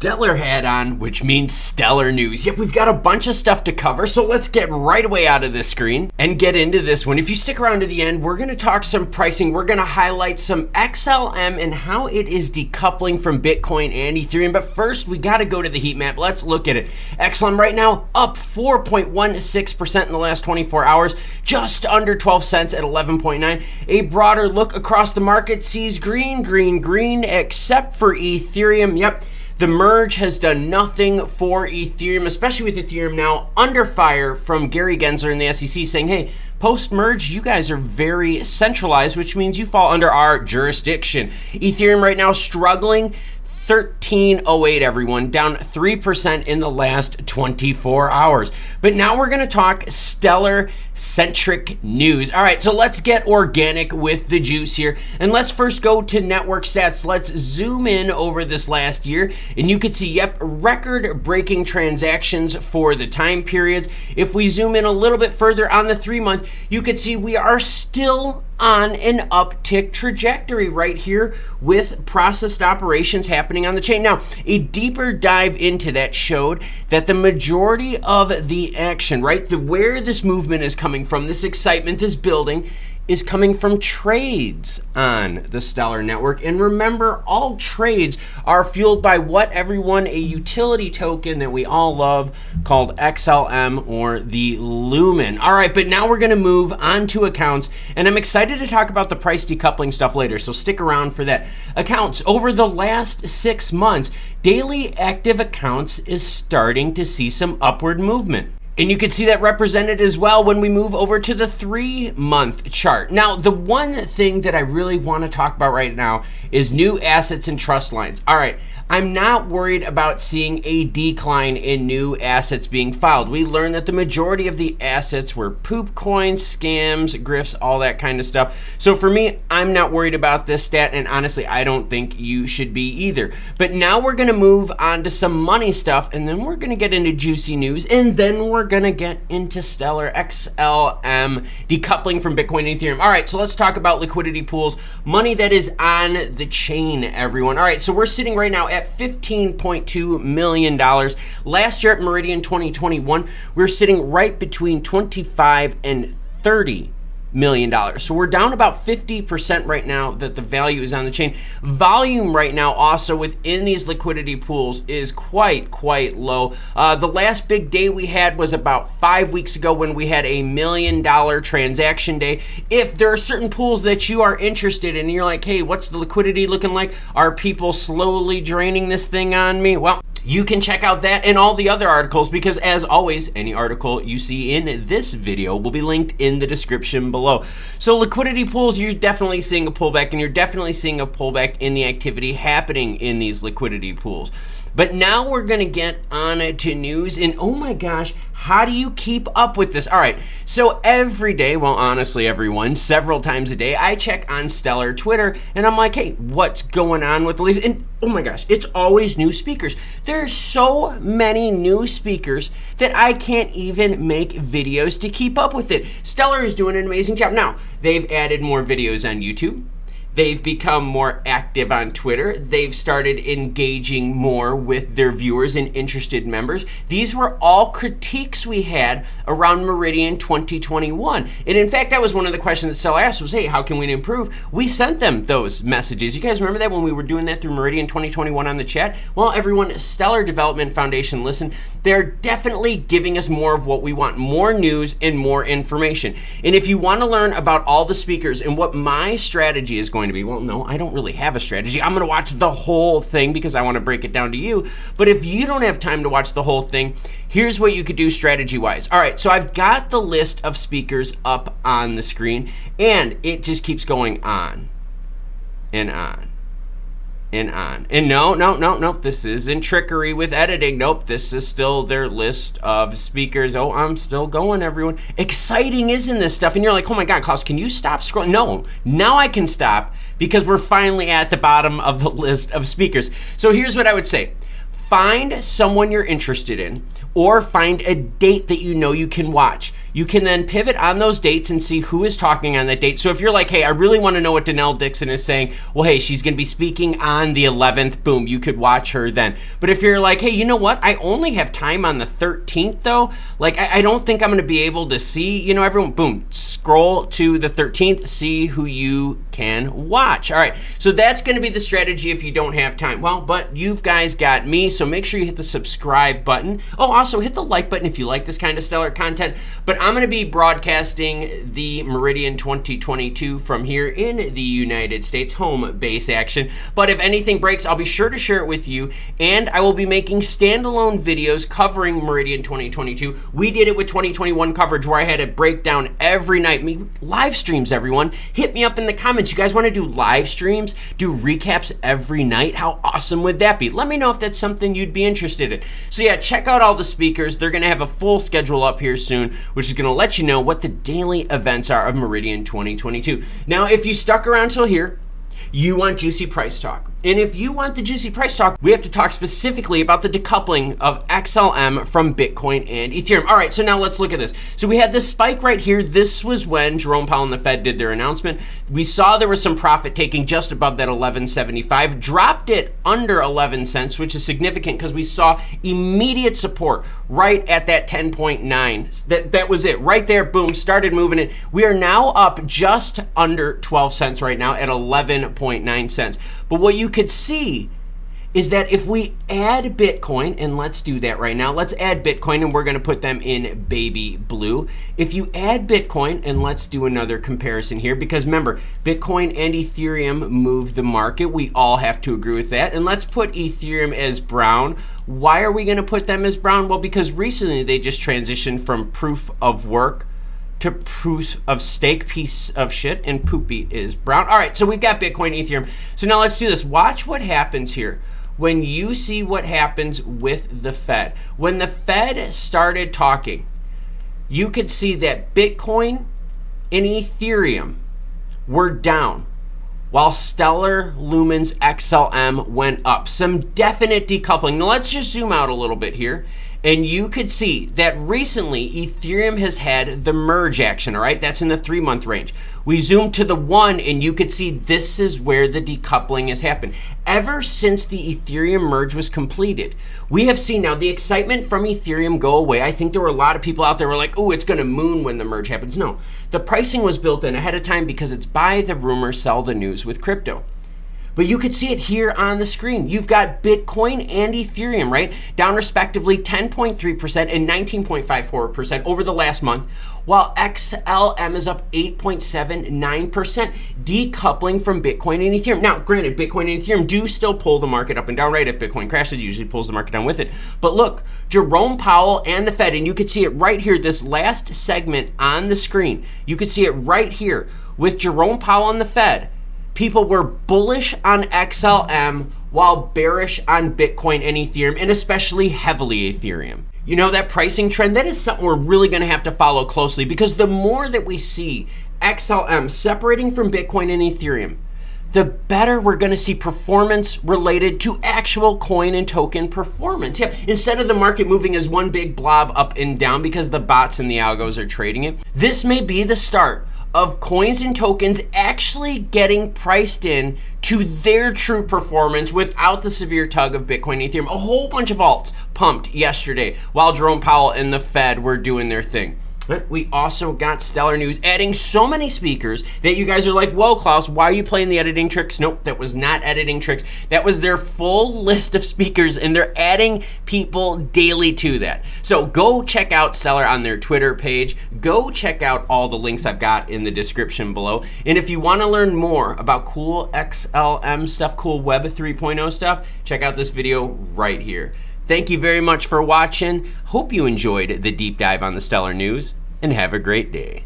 stellar hat on, which means stellar news. Yep, we've got a bunch of stuff to cover, so let's get right away out of this screen and get into this one. If you stick around to the end, we're gonna talk some pricing. We're gonna highlight some XLM and how it is decoupling from Bitcoin and Ethereum. But first, we gotta go to the heat map. Let's look at it. XLM right now up 4.16% in the last 24 hours, just under 12 cents at 11.9. A broader look across the market sees green, green, green, except for Ethereum. Yep. The merge has done nothing for Ethereum, especially with Ethereum now under fire from Gary Gensler in the SEC saying, hey, post-merge, you guys are very centralized, which means you fall under our jurisdiction. Ethereum right now struggling. 1308, everyone, down 3% in the last 24 hours. But now we're going to talk stellar-centric news. All right, so let's get organic with the juice here. And let's first go to network stats. Let's zoom in over this last year. And you can see, yep, record-breaking transactions for the time periods. If we zoom in a little bit further on the 3-month, you can see we are still on an uptick trajectory right here with processed operations happening on the chain. Now, a deeper dive into that showed that the majority of the action, right, where this movement is coming from, this excitement, this building, is coming from trades on the Stellar network. And remember, all trades are fueled by what everyone, a utility token that we all love called XLM or the Lumen. All right, but now we're gonna move on to accounts, and I'm excited to talk about the price decoupling stuff later, so stick around for that. Accounts, over the last 6 months, daily active accounts is starting to see some upward movement. And you can see that represented as well when we move over to the 3-month chart. Now, the one thing that I really want to talk about right now is new assets and trust lines. All right, I'm not worried about seeing a decline in new assets being filed. We learned that the majority of the assets were poop coins, scams, grifts, all that kind of stuff. So for me, I'm not worried about this stat, and honestly, I don't think you should be either. But now we're gonna move on to some money stuff, and then we're gonna get into juicy news, and then we're gonna get into Stellar XLM decoupling from Bitcoin and Ethereum. All right, so let's talk about liquidity pools, money that is on the chain, everyone. All right, so we're sitting right now at $15.2 million. Last year at Meridian 2021, we're sitting right between 25 and 30 million dollars. So we're down about 50% right now that the value is on the chain. Volume right now also within these liquidity pools is quite low. The last big day we had was about 5 weeks ago when we had a $1 million transaction day. If there are certain pools that you are interested in and you're like, hey, what's the liquidity looking like? Are people slowly draining this thing on me? Well, you can check out that and all the other articles because, as always, any article you see in this video will be linked in the description below. So liquidity pools, you're definitely seeing a pullback, and you're definitely seeing a pullback in the activity happening in these liquidity pools. But now we're gonna get on to news, and oh my gosh, how do you keep up with this? All right, so every day, well, honestly, everyone, several times a day, I check on Stellar Twitter, and I'm like, hey, what's going on with the latest? And oh my gosh, it's always new speakers. There's so many new speakers that I can't even make videos to keep up with it. Stellar is doing an amazing job. Now, they've added more videos on YouTube. They've become more active on Twitter. They've started engaging more with their viewers and interested members. These were all critiques we had around Meridian 2021. And in fact, that was one of the questions that Stellar asked was, hey, how can we improve? We sent them those messages. You guys remember that when we were doing that through Meridian 2021 on the chat? Well, everyone, Stellar Development Foundation, listen, they're definitely giving us more of what we want, more news and more information. And if you want to learn about all the speakers and what my strategy is going to be, well, no, I don't really have a strategy. I'm going to watch the whole thing because I want to break it down to you. But if you don't have time to watch the whole thing, here's what you could do strategy-wise. All right, so I've got the list of speakers up on the screen, and it just keeps going on and on and on. And no, this isn't trickery with editing. Nope, this is still their list of speakers. Oh, I'm still going, everyone. Exciting, isn't this stuff? And you're like, oh my God, Klaus, can you stop scrolling? No, now I can stop because we're finally at the bottom of the list of speakers. So here's what I would say. find someone you're interested in, or find a date that you know you can watch. You can then pivot on those dates and see who is talking on that date. So if you're like, hey, I really want to know what Danelle Dixon is saying, well, hey, she's going to be speaking on the 11th, boom, you could watch her then. But if you're like, hey, you know what, I only have time on the 13th though, like I don't think I'm going to be able to see, you know, everyone, boom, scroll to the 13th, see who you can watch. All right, so that's going to be the strategy if you don't have time. Well, but you guys got me, so make sure you hit the subscribe button. Oh, also hit the like button if you like this kind of stellar content. But I'm going to be broadcasting the Meridian 2022 from here in the United States, home base action. But if anything breaks, I'll be sure to share it with you, and I will be making standalone videos covering Meridian 2022. We did it with 2021 coverage where I had it break down every night. Live streams, everyone. Hit me up in the comments. You guys want to do live streams, do recaps every night? How awesome would that be? Let me know if that's something you'd be interested in. So yeah, check out all the speakers. They're going to have a full schedule up here soon, which is going to let you know what the daily events are of Meridian 2022. Now, if you stuck around till here, you want juicy price talk. And if you want the juicy price talk, we have to talk specifically about the decoupling of XLM from Bitcoin and Ethereum. All right, so now let's look at this. So we had this spike right here. This was when Jerome Powell and the Fed did their announcement. We saw there was some profit taking just above that 11.75, dropped it under 11 cents, which is significant because we saw immediate support right at that 10.9. That was it right there. Boom, started moving it. We are now up just under 12 cents right now at 11.9 cents. But what you could see is that if we add Bitcoin, and let's do that right now, let's add Bitcoin, and we're going to put them in baby blue. If you add Bitcoin, and let's do another comparison here, because remember, Bitcoin and Ethereum move the market. We all have to agree with that. And let's put Ethereum as brown. Why are we going to put them as brown? Well, because recently they just transitioned from proof of work to proof of stake, piece of shit, and poopy is brown. All right, so we've got Bitcoin, Ethereum. So now let's do this. Watch what happens here when you see what happens with the Fed. When the Fed started talking, you could see that Bitcoin and Ethereum were down while Stellar Lumens XLM went up. Some definite decoupling. Now let's just zoom out a little bit here. And you could see that recently Ethereum has had the merge action, all right? That's in the 3-month range. We zoom to the 1 and you could see this is where the decoupling has happened. Ever since the Ethereum merge was completed, we have seen now the excitement from Ethereum go away. I think there were a lot of people out there who were like, oh, it's gonna moon when the merge happens. No, the pricing was built in ahead of time because it's buy the rumor, sell the news with crypto. But you could see it here on the screen. You've got Bitcoin and Ethereum, right? Down respectively 10.3% and 19.54% over the last month, while XLM is up 8.79%, decoupling from Bitcoin and Ethereum. Now, granted, Bitcoin and Ethereum do still pull the market up and down, right? If Bitcoin crashes, it usually pulls the market down with it. But look, Jerome Powell and the Fed, and you could see it right here, this last segment on the screen. You could see it right here with Jerome Powell and the Fed. People were bullish on XLM while bearish on Bitcoin and Ethereum, and especially heavily Ethereum. You know, that pricing trend, that is something we're really going to have to follow closely, because the more that we see XLM separating from Bitcoin and Ethereum, the better we're going to see performance related to actual coin and token performance. Yeah, instead of the market moving as one big blob up and down because the bots and the algos are trading it, this may be the start of coins and tokens actually getting priced in to their true performance without the severe tug of Bitcoin and Ethereum. A whole bunch of alts pumped yesterday while Jerome Powell and the Fed were doing their thing. We also got Stellar News adding so many speakers that you guys are like, whoa, Klaus, why are you playing the editing tricks? Nope, that was not editing tricks. That was their full list of speakers, and they're adding people daily to that. So go check out Stellar on their Twitter page. Go check out all the links I've got in the description below. And if you want to learn more about cool XLM stuff, cool Web 3.0 stuff, check out this video right here. Thank you very much for watching. Hope you enjoyed the deep dive on the Stellar News, and have a great day.